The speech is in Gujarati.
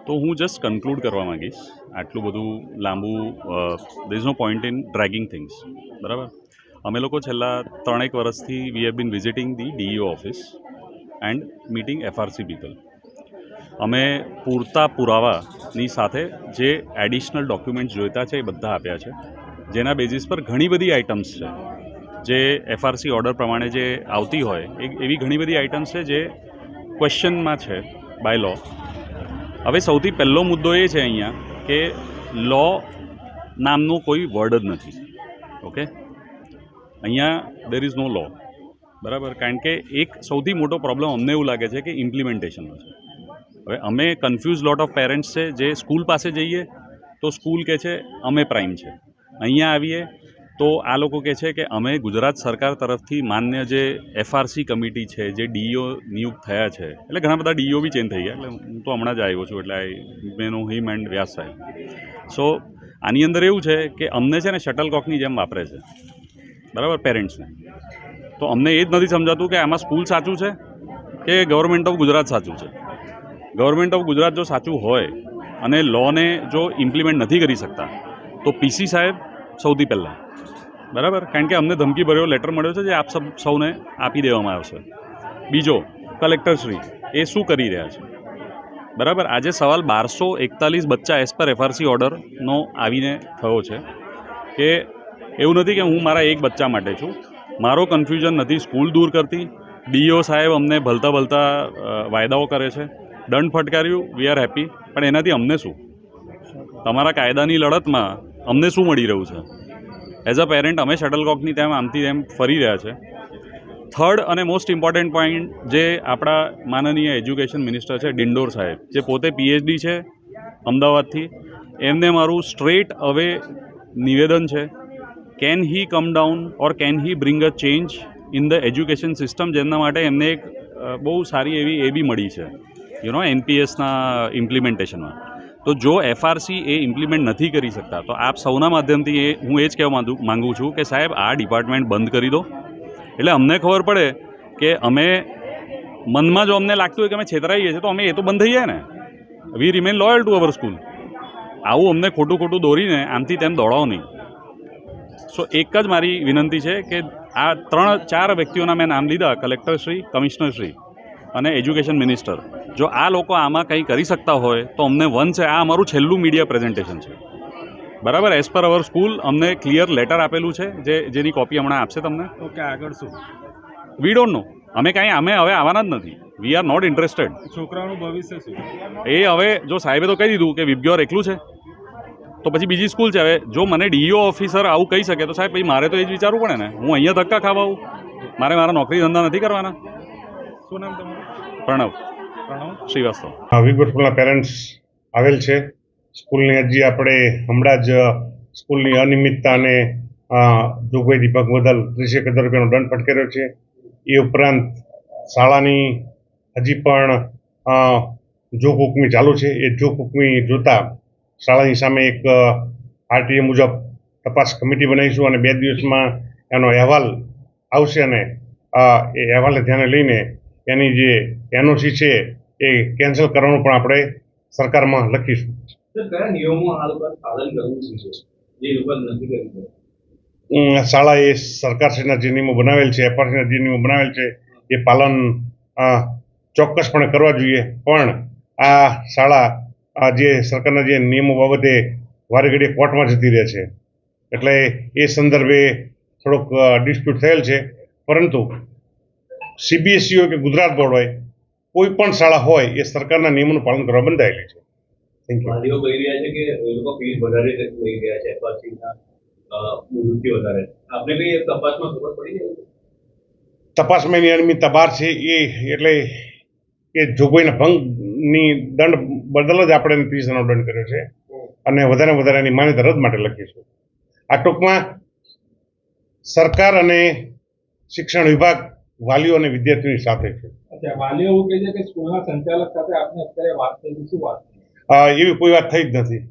તો હું જસ્ટ કન્ક્લુડ કરવા માંગીશ. આટલું બધું લાંબુ there is no point in dragging things. બરાબર. અમે લોકો છેલ્લા 3-1 વર્ષથી we have been visiting the DEO office and meeting FRC people. અમે પૂરતા પુરાવાની સાથે જે એડિશનલ ડોક્યુમેન્ટ્સ જોઈતા છે એ બધા આપ્યા છે, જેના બેઝિસ પર ઘણી બધી આઇટમ્સ છે જે એફઆરસી ઓર્ડર પ્રમાણે જે આવતી હોય એવી ઘણી બધી આઇટમ્સ છે જે ક્વેશ્ચનમાં છે બાય લો. હવે સૌથી પહેલો મુદ્દો એ છે અહીંયા કે લો નામનો કોઈ વર્ડ જ નથી. ઓકે, અહીંયા દેર ઇઝ નો લો. બરાબર. કારણ કે એક સૌથી મોટો પ્રોબ્લેમ અમને એવું લાગે છે કે ઇમ્પ્લિમેન્ટેશનનો છે. હવે અમે કન્ફ્યુઝ લોટ ઓફ પેરેન્ટ્સ છે જે સ્કૂલ પાસે જઈએ તો સ્કૂલ કહે છે અમે પ્રાઇમ છે, અહીંયા આવીએ તો આ લોકો કહે છે કે અમે ગુજરાત સરકાર તરફથી માન્ય જે એફઆરસી કમિટી છે, જે ડીઈઓ નિયુક્ત થયા છે, એટલે ઘણા બધા ડીઈઓ બી ચેન્જ થઈ ગયા, એટલે હું તો હમણાં જ આવ્યો છું, એટલે આઈ મે નો હિમ એન્ડ વ્યાસ સાહેબ. સો આની અંદર એવું છે કે અમને છે ને શટલકોકની જેમ વાપરે છે. બરાબર. પેરેન્ટ્સને તો અમને એ જ નથી સમજાતું કે આમાં સ્કૂલ સાચું છે કે ગવર્મેન્ટ ઓફ ગુજરાત સાચું છે. ગવર્મેન્ટ ઓફ ગુજરાત જો સાચું હોય અને લોને જો ઇમ્પ્લિમેન્ટ નથી કરી શકતા તો પીસી સાહેબ સૌથી પહેલાં. બરાબર. કારણ કે અમને ધમકી ભર્યો લેટર મળ્યો છે જે આપ સૌને આપી દેવામાં આવશે. બીજો, કલેક્ટરશ્રી એ શું કરી રહ્યા છે? બરાબર. આજે સવાલ 1241 બચ્ચા એઝ પર એફઆરસી ઓર્ડરનો આવીને થયો છે કે એવું નથી કે હું મારા એક બચ્ચા માટે છું. મારો કન્ફ્યુઝન નથી સ્કૂલ દૂર કરતી. ડીઓ સાહેબ અમને ભલતા ભલતા વાયદાઓ કરે છે, દંડ ફટકાર્યું, વી આર હેપી, પણ એનાથી અમને શું? તમારા કાયદાની લડતમાં અમને શું મળી રહ્યું છે? એઝ અ પેરેન્ટ અમે શટલકોકની તેમ આમથી તેમ ફરી રહ્યા છે. થર્ડ અને મોસ્ટ ઇમ્પોર્ટન્ટ પોઈન્ટ જે આપણા માનનીય એજ્યુકેશન મિનિસ્ટર છે ડિંડોર સાહેબ, જે પોતે પીએચડી છે અમદાવાદથી, એમને મારું સ્ટ્રેટ અવે નિવેદન છે, can he come down or can he bring a change in the education system, જેના માટે એમને એક બહુ સારી એવી એ બી મળી છે એનપીએસના ઇમ્પ્લિમેન્ટેશનમાં. તો જો એફઆરસી એ ઇમ્પ્લિમેન્ટ નથી કરી શકતા તો આપ સૌના માધ્યમથી હું એ જ કહેવા માગું છું કે સાહેબ આ ડિપાર્ટમેન્ટ બંધ કરી દો, એટલે અમને ખબર પડે કે અમે મનમાં જો અમને લાગતું હોય કે અમે છેતરાઈએ છીએ તો અમે એ તો બંધ થઈ જાય ને. We remain loyal to our school. આવું અમને ખોટું દોરીને આમથી તેમ દોડાવો નહીં. સો એક જ મારી વિનંતી છે કે આ 3-4 વ્યક્તિઓના મેં નામ લીધા, કલેક્ટરશ્રી, કમિશનરશ્રી અને એજ્યુકેશન મિનિસ્ટર, જો આ લોકો આમાં કંઈ કરી શકતા હોય તો અમને છે આ અમારું છેલ્લું મીડિયા પ્રેઝન્ટેશન છે. બરાબર. એઝ પર અવર સ્કૂલ અમને ક્લિયર લેટર આપેલું છે જેની કોપી હમણાં આપશે તમને. ઓકે, આગળ શું? We don't know. અમે હવે આવવાના જ નથી. We are not interested. છોકરાઓનું ભવિષ્ય શું? એ હવે જો સાહેબે તો કહી દીધું કે વિબ્યોર એકલું છે તો પછી બીજી સ્કૂલ છે. હવે જો મને ડીઈઓ ઓફિસર આવું કહી શકે તો સાહેબ પછી મારે તો એ જ વિચારવું પડે ને. હું અહીંયા ધક્કા ખાવા આવું? મારા નોકરી ધંધા નથી કરવાના. શું નામ તમારું? પ્રણવ શ્રીવાસ્તવ. વિગત સ્કૂલના પેરેન્ટ્સ આવેલ છે. સ્કૂલની અરજી આપણે હમણાં જ સ્કૂલની અનિયમિતતા અને જોગવાઈ ભંગ બદલ 30,000 રૂપિયાનો દંડ ફટકાર્યો છે. એ ઉપરાંત શાળાની હજી પણ જોગ હુકમી ચાલુ છે. એ જોગ હુકમી જોતા શાળાની સામે એક આરટીએ મુજબ તપાસ કમિટી બનાવીશું અને 2 દિવસમાં એનો અહેવાલ આવશે અને એ અહેવાલને ધ્યાને લઈને એની જે એનઓસી છે એ કેન્સલ કરવાનું પણ આપણે સરકારમાં લખીશું. શાળાએ સરકારશ્રીના જે નિયમો બનાવેલ છે, એફઆરસીના જે નિયમો બનાવેલ છે એ પાલન ચોક્કસપણે કરવા જોઈએ. પણ આ શાળા જે સરકારના જે નિયમો બાબતે વારે ઘડીએ કોર્ટમાં જતી રહે છે, એટલે એ સંદર્ભે થોડોક ડિસ્પ્યુટ થયેલ છે. પરંતુ સીબીએસઈ હોય કે ગુજરાત બોર્ડ હોય, કોઈ પણ શાળા હોય એ સરકારના નિયમોનું પાલન કરવા બંધાયેલી છે. Thank you. વાલીઓ કહી રહ્યા છે કે એ લોકો ફીસ વધારે લઈ રહ્યા છે, એફઆરસીના મુદ્દે વધારે. આપણે કઈ તપાસમાં ખબર પડી જાય? તપાસમાં એની અનિયમિતતા બહાર છે એ એટલે એ જોગવાઈના ભંગની દંડ બદલ જ આપણે 30,000નો દંડ કર્યો છે અને વધારે એની માન્યતા રદ માટે લખીશું. આ ટૂંકમાં સરકાર અને શિક્ષણ વિભાગ વાલીઓ અને વિદ્યાર્થીઓની સાથે છે. વાલીઓ એવું કહે છે કે સ્કૂલના સંચાલક સાથે આપને અત્યારે વાત થઈ, શું વાત? એવી કોઈ વાત થઈ જ નથી.